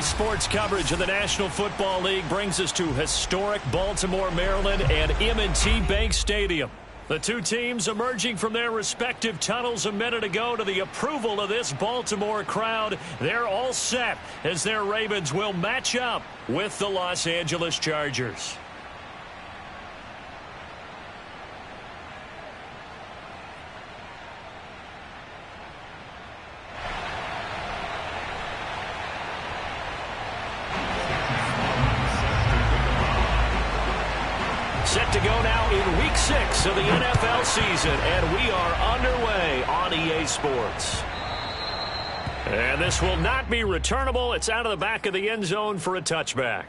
Sports coverage of the National Football League brings us to historic Baltimore, Maryland and M&T Bank Stadium. The two teams emerging from their respective tunnels a minute ago to the approval of this Baltimore crowd. They're all set as their Ravens will match up with the Los Angeles Chargers. Set to go now in Week 6 of the NFL season, and we are underway on EA Sports. And this will not be returnable. It's out of the back of the end zone for a touchback.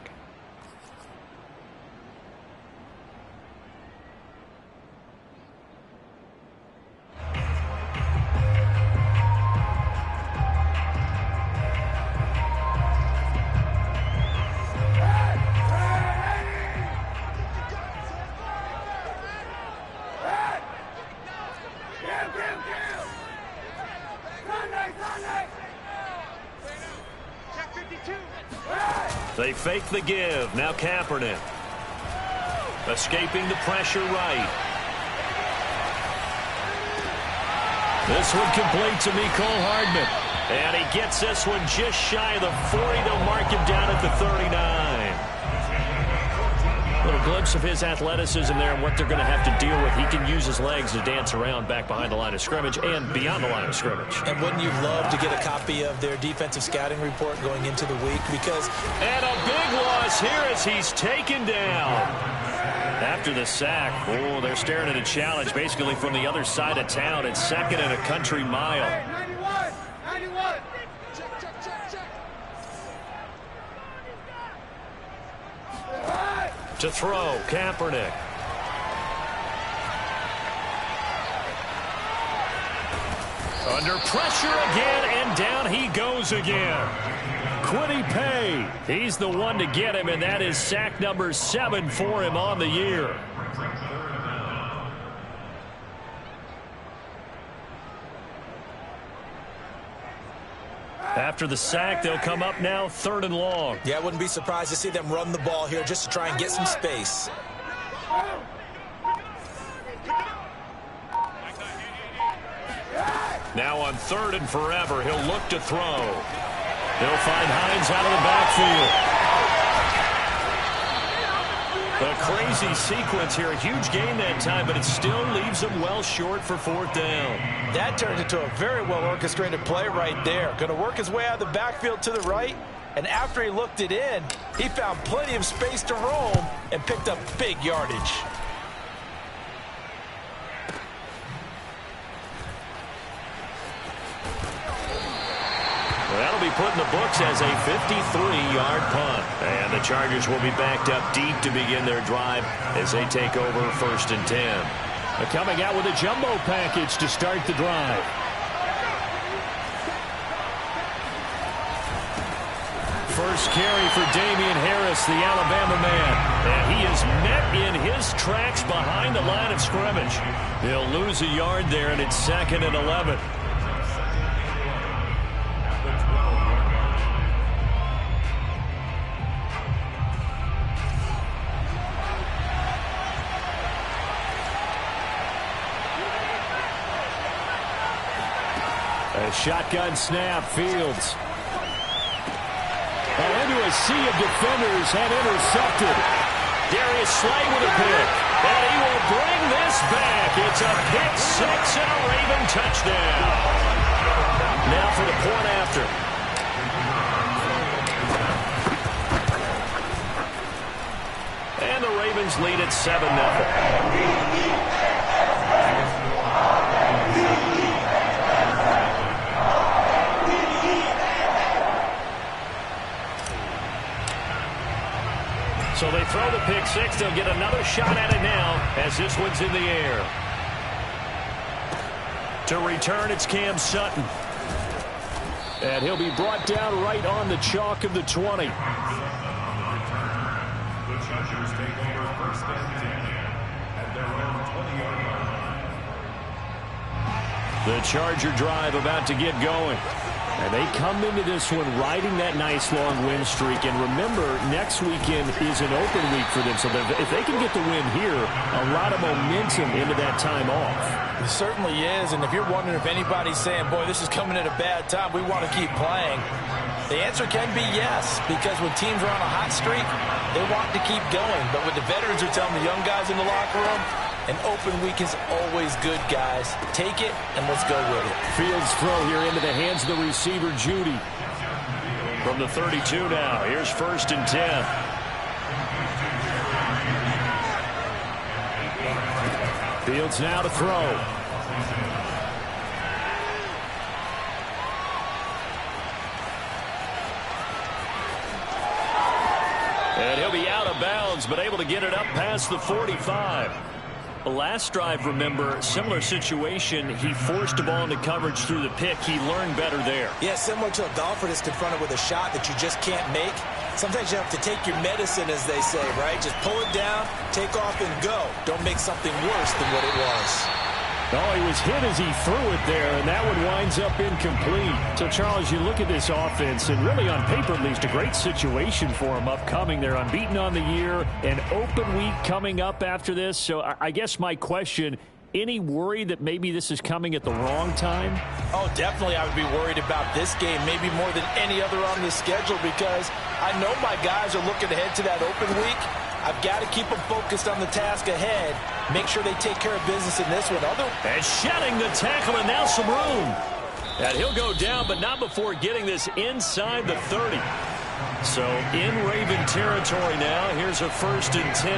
They fake the give. Now Kaepernick. Escaping the pressure right. This one complete to Mecole Hardman. And he gets this one just shy of the 40. They'll mark him down at the 39. Little glimpse of his athleticism there and what they're going to have to deal with. He can use his legs to dance around back behind the line of scrimmage and beyond the line of scrimmage. And wouldn't you love to get a copy of their defensive scouting report going into the week? Because and a big loss here as he's taken down. After the sack, oh, they're staring at a challenge basically from the other side of town. It's second and a country mile. 91. To throw, Kaepernick. Under pressure again, and down he goes again. Kwity Paye, he's the one to get him, and that is sack number 7 for him on the year. After the sack, they'll come up now 3rd and long. Yeah, I wouldn't be surprised to see them run the ball here just to try and get some space. Now on 3rd and forever, he'll look to throw. They'll find Hines out of the backfield. A crazy sequence here. A huge gain that time, but it still leaves him well short for 4th down. That turned into a very well-orchestrated play right there. Going to work his way out of the backfield to the right, and after he looked it in, he found plenty of space to roam and picked up big yardage. That'll be put in the books as a 53-yard punt. And the Chargers will be backed up deep to begin their drive as they take over 1st and 10. They're coming out with a jumbo package to start the drive. First carry for Damian Harris, the Alabama man. And he is met in his tracks behind the line of scrimmage. He'll lose a yard there, and it's 2nd and 11. A shotgun snap, Fields. Into a sea of defenders and intercepted. Darius Slay with a pick. And he will bring this back. It's a pick 6 and a Raven touchdown. Now for the point after. And the Ravens lead at 7-0. So they throw the pick 6. They'll get another shot at it now as this one's in the air. To return, it's Cam Sutton. And he'll be brought down right on the chalk of the 20. The Chargers take over 1st and 10 at their own 20-yard line. The Charger drive about to get going. And they come into this one riding that nice long win streak. And remember, next weekend is an open week for them. So if they can get the win here, a lot of momentum into that time off. It certainly is. And if you're wondering if anybody's saying, boy, this is coming at a bad time, we want to keep playing, the answer can be yes. Because when teams are on a hot streak, they want to keep going. But what the veterans are telling the young guys in the locker room, an open week is always good, guys. Take it, and let's go with it. Fields throw here into the hands of the receiver, Judy. From the 32 now, here's 1st and 10. Fields now to throw. And he'll be out of bounds, but able to get it up past the 45. The last drive, remember, similar situation. He forced the ball into coverage through the pick. He learned better there. Yeah, similar to a golfer that's confronted with a shot that you just can't make. Sometimes you have to take your medicine, as they say, right? Just pull it down, take off, and go. Don't make something worse than what it was. Oh, he was hit as he threw it there, and that one winds up incomplete. So, Charles, you look at this offense, and really on paper at least, a great situation for them upcoming. They're unbeaten on the year, an open week coming up after this. So I guess my question, any worry that maybe this is coming at the wrong time? Oh, definitely I would be worried about this game, maybe more than any other on the schedule, because I know my guys are looking ahead to that open week. I've got to keep them focused on the task ahead. Make sure they take care of business in this one. And shedding the tackle, and now some room. And he'll go down, but not before getting this inside the 30. So in Raven territory now. Here's a 1st and 10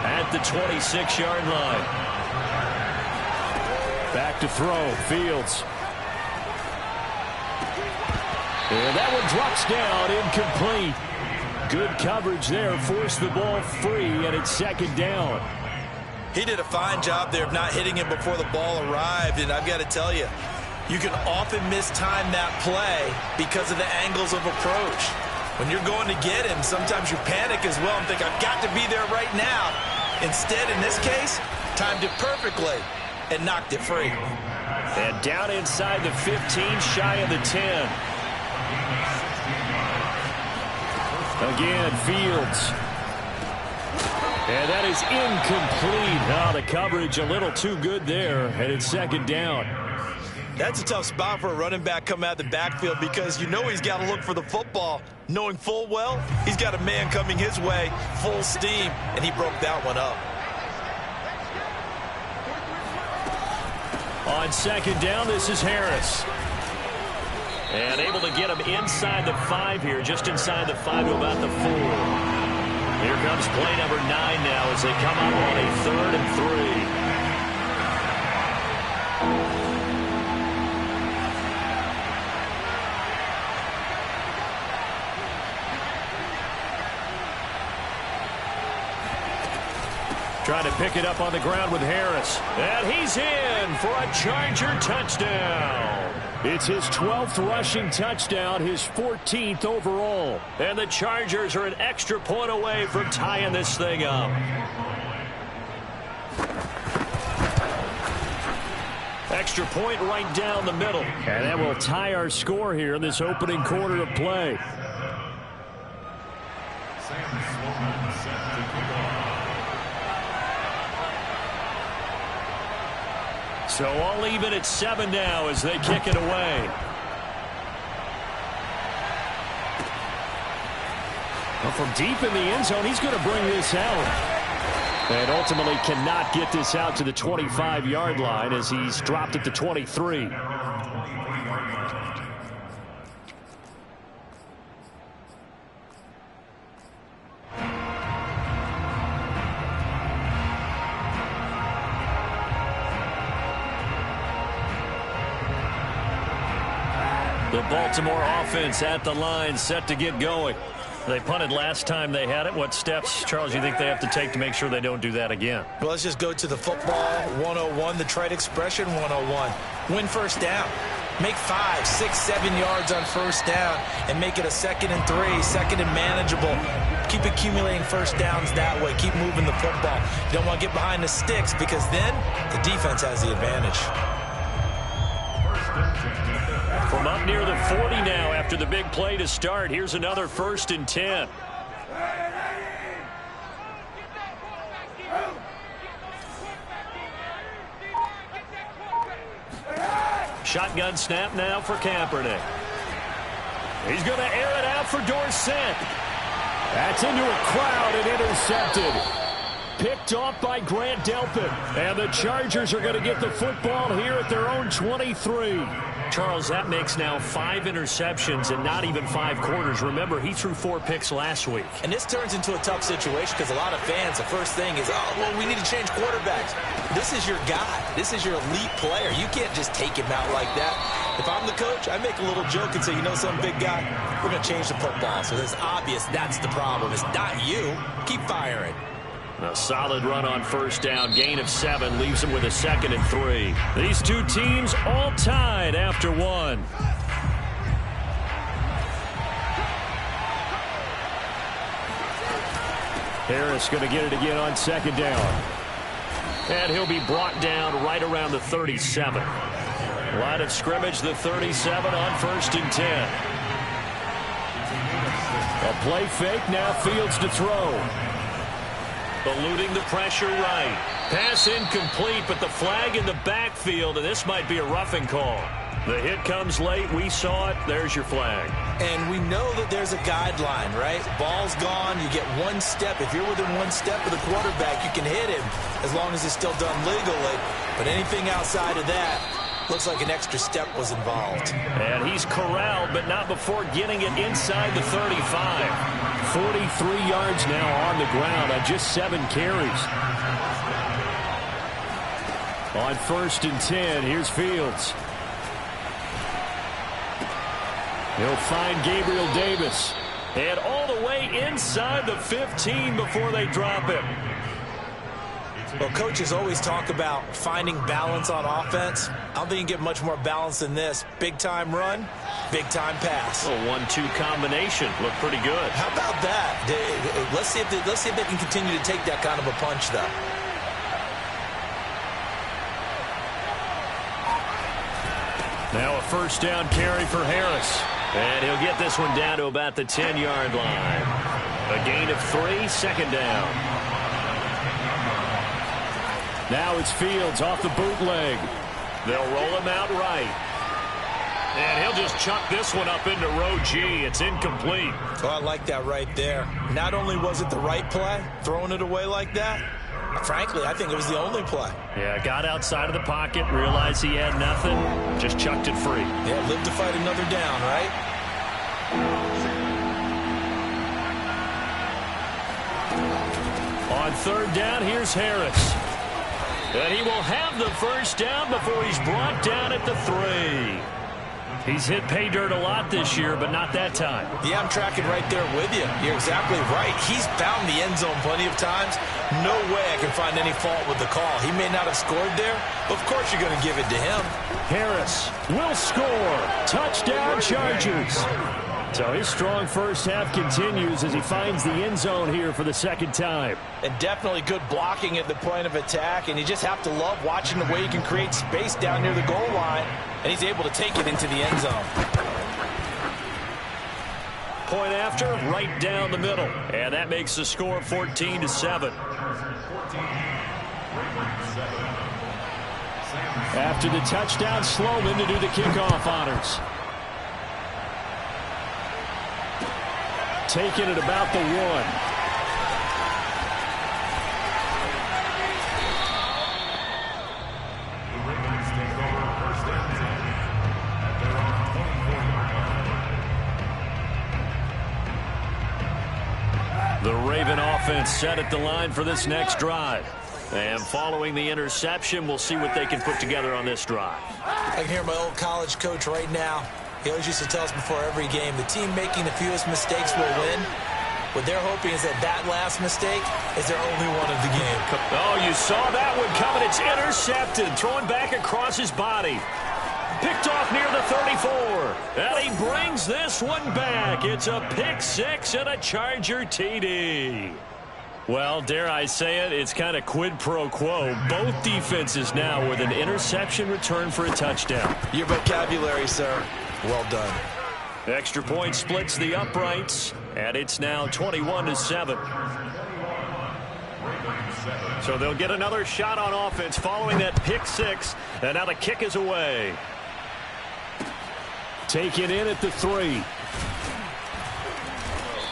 at the 26-yard line. Back to throw, Fields. And that one drops down, incomplete. Good coverage there, forced the ball free, and it's 2nd down. He did a fine job there of not hitting him before the ball arrived, and I've got to tell you, you can often mistime that play because of the angles of approach. When you're going to get him, sometimes you panic as well and think, I've got to be there right now. Instead, in this case, timed it perfectly and knocked it free. And down inside the 15, shy of the 10. Again, Fields. And that is incomplete. Now the coverage a little too good there, and it's 2nd down. That's a tough spot for a running back coming out of the backfield because you know he's got to look for the football, knowing full well he's got a man coming his way, full steam, and he broke that one up. On 2nd down, this is Harris. And able to get him inside the 5 here, just inside the 5 to about the 4. Here comes play number 9 now as they come up on a 3rd and 3. Trying to pick it up on the ground with Harris. And he's in for a Charger touchdown. It's his 12th rushing touchdown, his 14th overall. And the Chargers are an extra point away from tying this thing up. Extra point right down the middle. And that will tie our score here in this opening quarter of play. Sam Sloman set to kick off. So all even at 7 now as they kick it away. Well, from deep in the end zone, he's going to bring this out. And ultimately cannot get this out to the 25-yard line as he's dropped at the 23. The Baltimore offense at the line, set to get going. They punted last time they had it. What steps, Charles, you think they have to take to make sure they don't do that again? Well, let's just go to the football 101, the trite expression 101. Win first down. Make 5, 6, 7 yards on first down and make it a 2nd and 3, 2nd and manageable. Keep accumulating first downs that way. Keep moving the football. You don't want to get behind the sticks because then the defense has the advantage. From up near the 40 now after the big play to start. Here's another 1st and 10. Shotgun snap now for Kaepernick. He's going to air it out for Dorsett. That's into a crowd and intercepted. Picked off by Grant Delpit. And the Chargers are going to get the football here at their own 23. Charles, that makes now 5 interceptions and not even 5 quarters. Remember, he threw 4 picks last week. And this turns into a tough situation because a lot of fans, the first thing is, oh, well, we need to change quarterbacks. This is your guy. This is your elite player. You can't just take him out like that. If I'm the coach, I make a little joke and say, you know something, big guy, we're going to change the football. So it's obvious that's the problem. It's not you. Keep firing. A solid run on 1st down. Gain of 7 leaves them with a 2nd and 3. These two teams all tied after 1. Harris going to get it again on 2nd down. And he'll be brought down right around the 37. Line of scrimmage, the 37 on 1st and 10. A play fake, now Fields to throw. Eluding the pressure right. Pass incomplete, but the flag in the backfield, and this might be a roughing call. The hit comes late. We saw it. There's your flag. And we know that there's a guideline, right? Ball's gone. You get 1 step. If you're within 1 step of the quarterback, you can hit him as long as it's still done legally. But anything outside of that, looks like an extra step was involved. And he's corralled, but not before getting it inside the 35. 43 yards now on the ground on just 7 carries. On 1st and 10, here's Fields. He'll find Gabriel Davis. And all the way inside the 15 before they drop him. Well, coaches always talk about finding balance on offense. I don't think you get much more balance than this. Big-time run, big-time pass. A 1-2 combination. Looked pretty good. How about that? Let's see if they can continue to take that kind of a punch, though. Now a 1st down carry for Harris. And he'll get this one down to about the 10-yard line. A gain of 3, 2nd down. Now it's Fields off the bootleg. They'll roll him out right. And he'll just chuck this one up into row G. It's incomplete. Oh, I like that right there. Not only was it the right play, throwing it away like that, frankly, I think it was the only play. Yeah, got outside of the pocket, realized he had nothing, just chucked it free. Yeah, live to fight another down, right? On 3rd down, here's Harris. And he will have the 1st down before he's brought down at the 3. He's hit pay dirt a lot this year, but not that time. Yeah, I'm tracking right there with you. You're exactly right. He's found the end zone plenty of times. No way I can find any fault with the call. He may not have scored there, but of course you're going to give it to him. Harris will score. Touchdown, Chargers. So his strong 1st half continues as he finds the end zone here for the 2nd time. And definitely good blocking at the point of attack, and you just have to love watching the way he can create space down near the goal line, and he's able to take it into the end zone. Point after, right down the middle. And that makes the score 14-7. After the touchdown, Sloman to do the kickoff honors. Taking it about the 1. The Ravens take over 1st and 10 at their own 24-yard line. The Raven offense set at the line for this next drive. And following the interception, we'll see what they can put together on this drive. I can hear my old college coach right now. He always used to tell us before every game, the team making the fewest mistakes will win. What they're hoping is that last mistake is their only one of the game. Oh, you saw that one coming. It's intercepted. Thrown back across his body. Picked off near the 34. And he brings this one back. It's a pick 6 and a Charger TD. Well, dare I say it, it's kind of quid pro quo. Both defenses now with an interception return for a touchdown. Your vocabulary, sir. Well done. Extra point splits the uprights, and it's now 21-7. So they'll get another shot on offense following that pick six, and now the kick is away. Taken in at the 3.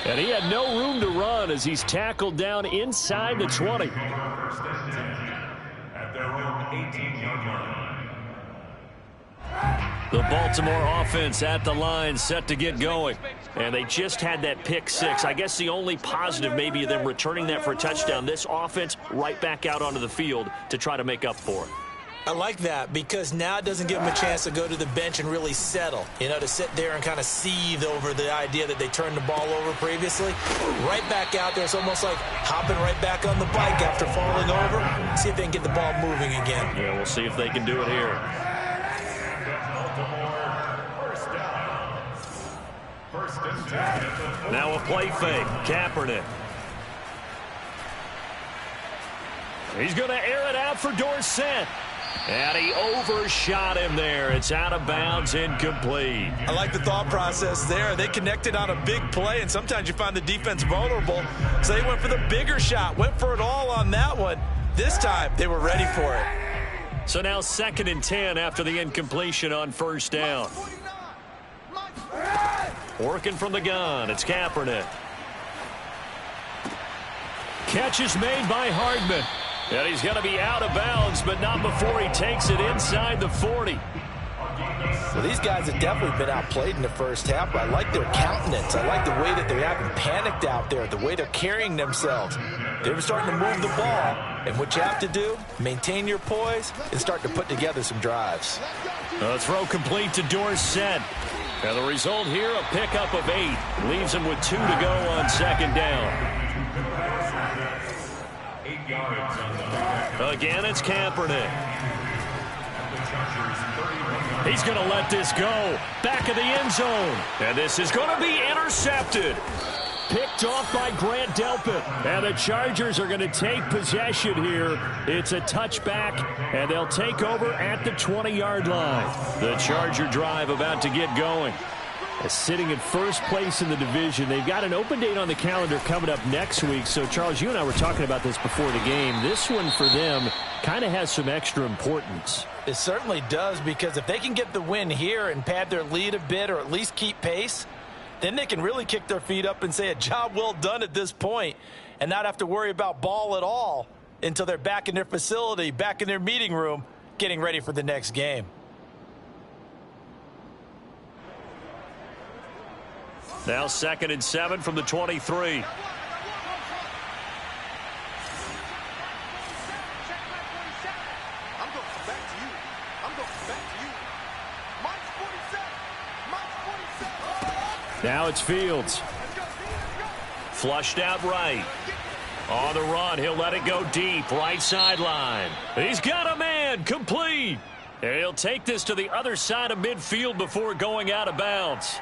And he had no room to run as he's tackled down inside the 20. At their own 18-yard line. The Baltimore offense at the line, set to get going. And they just had that pick six. I guess the only positive maybe of them returning that for a touchdown. This offense right back out onto the field to try to make up for it. I like that because now it doesn't give them a chance to go to the bench and really settle, to sit there and kind of seethe over the idea that they turned the ball over previously. Right back out there. It's almost like hopping right back on the bike after falling over. See if they can get the ball moving again. Yeah, we'll see if they can do it here. Now a play fake. Kaepernick. He's going to air it out for Dorsett. And he overshot him there. It's out of bounds, incomplete. I like the thought process there. They connected on a big play, and sometimes you find the defense vulnerable. So they went for the bigger shot, went for it all on that one. This time, they were ready for it. So now 2nd and 10 after the incompletion on first down. Working from the gun, it's Kaepernick. Catch is made by Hardman. And he's going to be out of bounds, but not before he takes it inside the 40. Well, these guys have definitely been outplayed in the first half, but I like their countenance. I like the way that they're acting panicked out there, the way they're carrying themselves. They're starting to move the ball, and what you have to do, maintain your poise and start to put together some drives. A throw complete to Dorsett. And the result here, a pickup of 8. Leaves him with 2 to go on 2nd down. Again, it's Kaepernick. He's going to let this go. Back of the end zone. And this is going to be intercepted. Picked off by Grant Delpit. And the Chargers are going to take possession here. It's a touchback, and they'll take over at the 20-yard line. The Charger drive about to get going. Sitting in first place in the division. They've got an open date on the calendar coming up next week. So, Charles, you and I were talking about this before the game. This one for them kind of has some extra importance. It certainly does, because if they can get the win here and pad their lead a bit or at least keep pace, then they can really kick their feet up and say a job well done at this point and not have to worry about ball at all until they're back in their facility, back in their meeting room, getting ready for the next game. Now 2nd and 7 from the 23. Now it's Fields. Flushed out right. On the run, he'll let it go deep, right sideline. He's got a man, complete. And he'll take this to the other side of midfield before going out of bounds.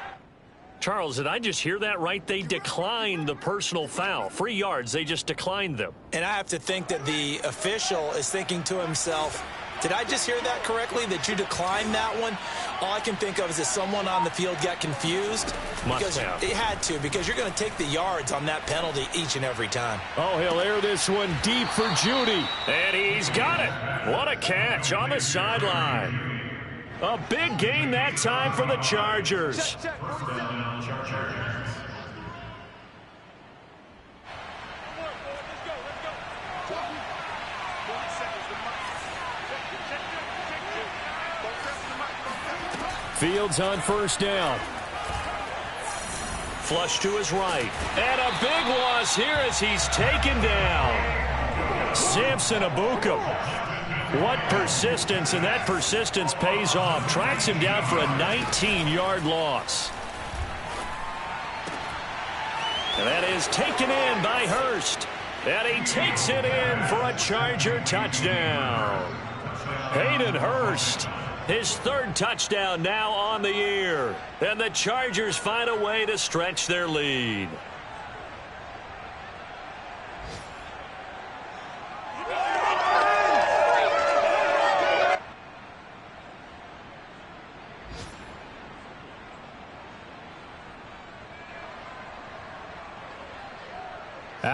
Charles, did I just hear that right? They declined the personal foul. 3 yards, they just declined them. And I have to think that the official is thinking to himself, did I just hear that correctly, that you declined that one? All I can think of is that someone on the field got confused. Must have. It had to, because you're going to take the yards on that penalty each and every time. Oh, he'll air this one deep for Judy. And he's got it. What a catch on the sideline. A big gain that time for the Chargers. Fields on first down. Flush to his right. And a big loss here as he's taken down. Samson Abuka. What persistence, and that persistence pays off. Tracks him down for a 19-yard loss. And that is taken in by Hurst. And he takes it in for a Charger touchdown. Hayden Hurst, his 3rd touchdown now on the year. And the Chargers find a way to stretch their lead.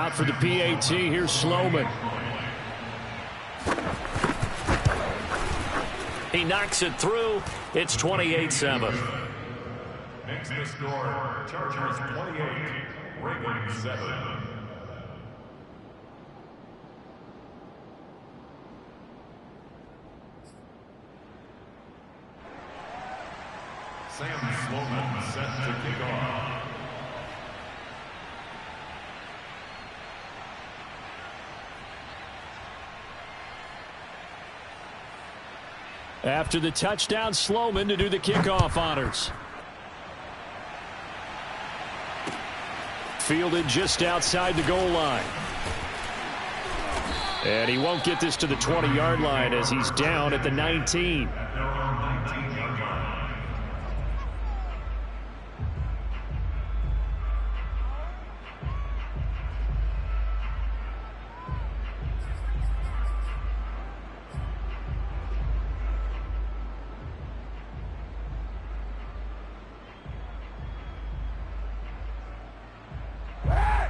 Out for the PAT, here's Sloman. He knocks it through. It's 28-7. Makes the score Chargers 28, Ravens 7. Sam Sloman set to kick off. After the touchdown, Sloman to do the kickoff honors. Fielded just outside the goal line. And he won't get this to the 20-yard line as he's down at the 19.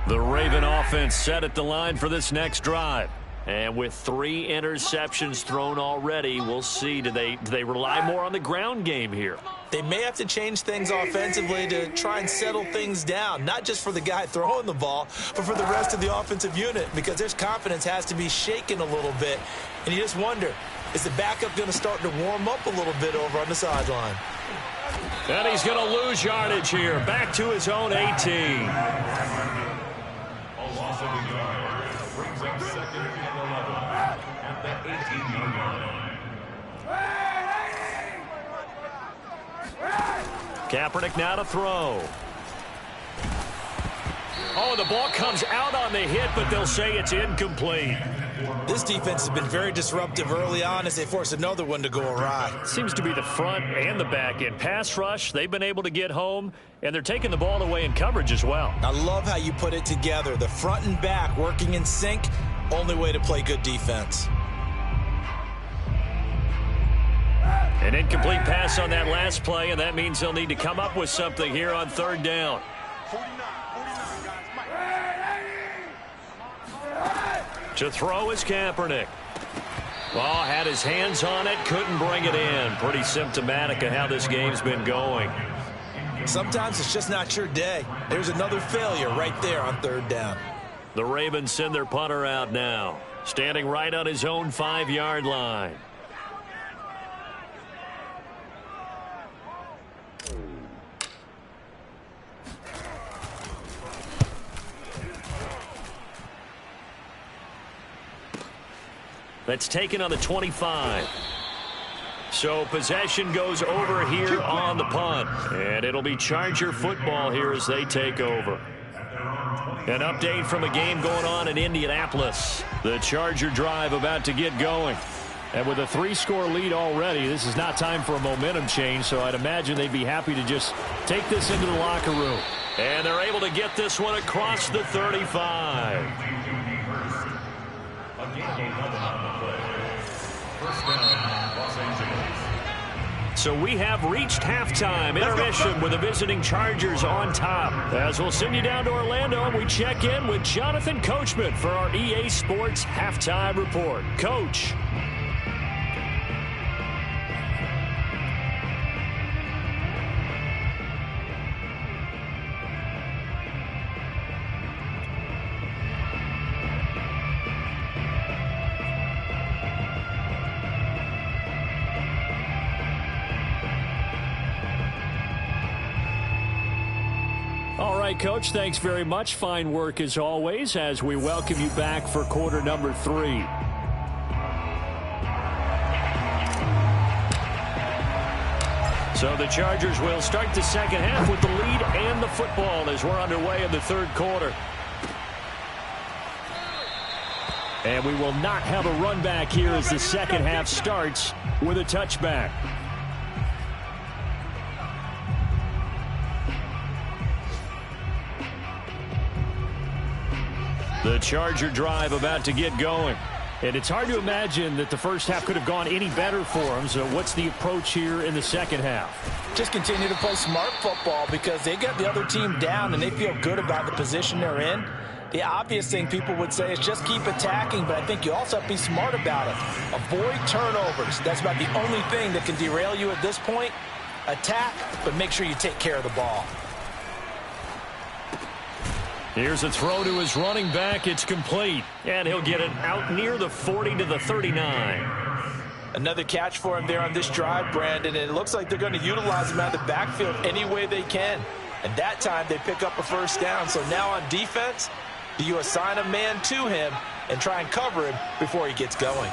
The Raven offense set at the line for this next drive. And with 3 interceptions thrown already, we'll see. Do they rely more on the ground game here? They may have to change things offensively to try and settle things down, not just for the guy throwing the ball, but for the rest of the offensive unit, because their confidence has to be shaken a little bit. And you just wonder, is the backup going to start to warm up a little bit over on the sideline? And he's going to lose yardage here, back to his own 18. Loss of the yard brings up 2nd and 11 at the 18-yard line. Kaepernick now to throw. Oh, the ball comes out on the hit, but they'll say it's incomplete. This defense has been very disruptive early on as they force another one to go awry. Seems to be the front and the back end. Pass rush, they've been able to get home, and they're taking the ball away in coverage as well. I love how you put it together. The front and back working in sync, only way to play good defense. An incomplete pass on that last play, and that means they'll need to come up with something here on 3rd down. To throw is Kaepernick. Well, had his hands on it, couldn't bring it in. Pretty symptomatic of how this game's been going. Sometimes it's just not your day. There's another failure right there on 3rd down. The Ravens send their punter out now, standing right on his own 5-yard line. That's taken on the 25. So possession goes over here on the punt. And it'll be Charger football here as they take over. An update from a game going on in Indianapolis. The Charger drive about to get going. And with a 3-score lead already, this is not time for a momentum change, so I'd imagine they'd be happy to just take this into the locker room. And they're able to get this one across the 35. So we have reached halftime intermission with the visiting Chargers on top. As we'll send you down to Orlando, and we check in with Jonathan Coachman for our EA Sports Halftime Report. Coach. All right, Coach, thanks very much. Fine work as always as we welcome you back for quarter number 3. So the Chargers will start the second half with the lead and the football as we're underway in the 3rd quarter. And we will not have a run back here as the second half starts with a touchback. The Charger drive about to get going. And it's hard to imagine that the first half could have gone any better for them. So what's the approach here in the second half? Just continue to play smart football because they got the other team down and they feel good about the position they're in. The obvious thing people would say is just keep attacking, but I think you also have to be smart about it. Avoid turnovers. That's about the only thing that can derail you at this point. Attack, but make sure you take care of the ball. Here's a throw to his running back. It's complete. And he'll get it out near the 40 to the 39. Another catch for him there on this drive, Brandon, and it looks like they're going to utilize him out of the backfield any way they can. And that time they pick up a first down. So now on defense, do you assign a man to him and try and cover him before he gets going?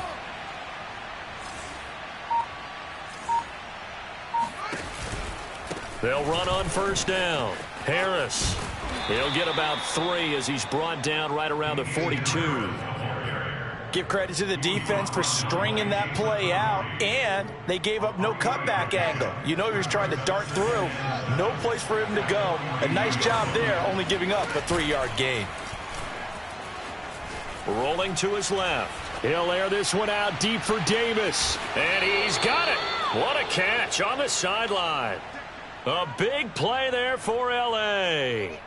They'll run on first down. Harris. He'll get about 3 as he's brought down right around the 42. Give credit to the defense for stringing that play out, and they gave up no cutback angle. You know he was trying to dart through. No place for him to go. A nice job there, only giving up a 3-yard gain. Rolling to his left. He'll air this one out deep for Davis. And he's got it. What a catch on the sideline. A big play there for L.A.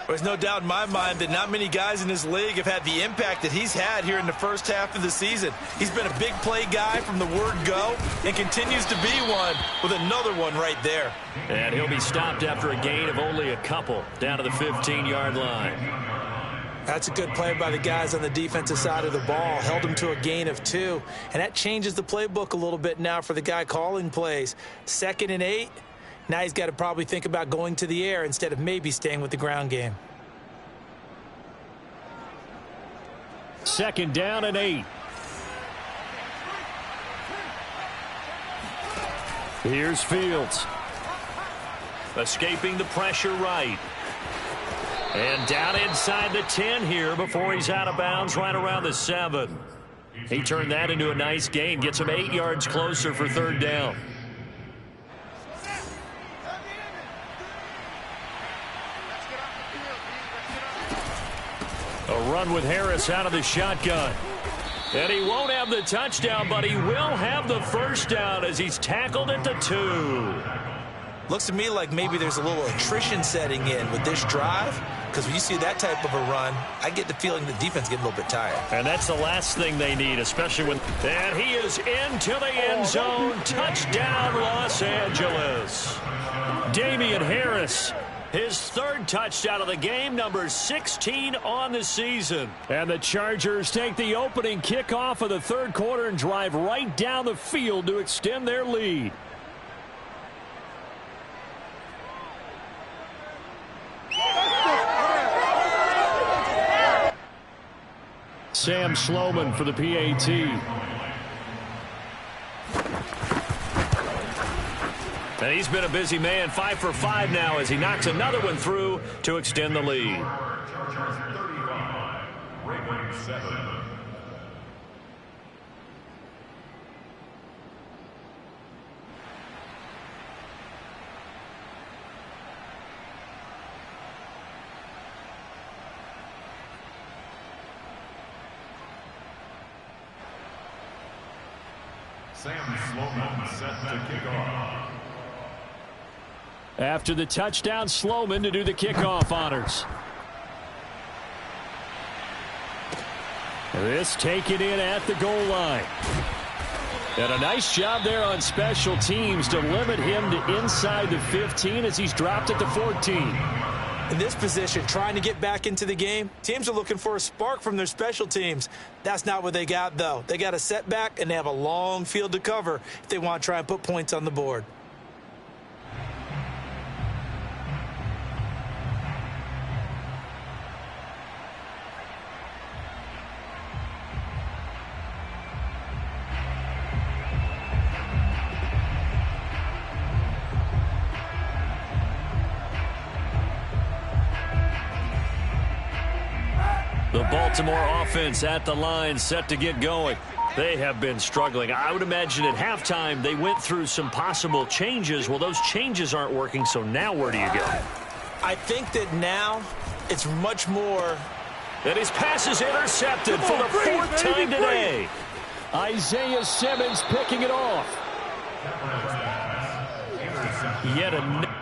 There's no doubt in my mind that not many guys in this league have had the impact that he's had here in the first half of the season. He's been a big play guy from the word go and continues to be one with another one right there. And he'll be stopped after a gain of only a couple down to the 15-yard line. That's a good play by the guys on the defensive side of the ball. Held him to a gain of 2. And that changes the playbook a little bit now for the guy calling plays. 2nd and 8. Now he's got to probably think about going to the air instead of maybe staying with the ground game. 2nd down and 8. Here's Fields. Escaping the pressure right. And down inside the 10 here before he's out of bounds right around the 7. He turned that into a nice gain. Gets him 8 yards closer for 3rd down. A run with Harris out of the shotgun. And he won't have the touchdown, but he will have the first down as he's tackled at the 2. Looks to me like maybe there's a little attrition setting in with this drive, because when you see that type of a run, I get the feeling the defense getting a little bit tired. And that's the last thing they need, especially when... And he is into the end zone. Touchdown, Los Angeles. Damian Harris, his 3rd touchdown of the game, number 16 on the season. And the Chargers take the opening kickoff of the 3rd quarter and drive right down the field to extend their lead. Sam Sloman for the PAT. And he's been a busy man, 5 for 5 now as he knocks another one through to extend the lead. Chargers 35, Ravens 7. Sam Sloman set to kick off. After the touchdown, Sloman to do the kickoff honors. This taken in at the goal line. And a nice job there on special teams to limit him to inside the 15 as he's dropped at the 14. In this position, trying to get back into the game, teams are looking for a spark from their special teams. That's not what they got, though. They got a setback, and they have a long field to cover if they want to try and put points on the board. The Baltimore offense at the line, set to get going. They have been struggling. I would imagine at halftime they went through some possible changes. Well, those changes aren't working, so now where do you go? I think that now it's much more. And his pass is intercepted for the 4th time today. Isaiah Simmons picking it off. Yet another.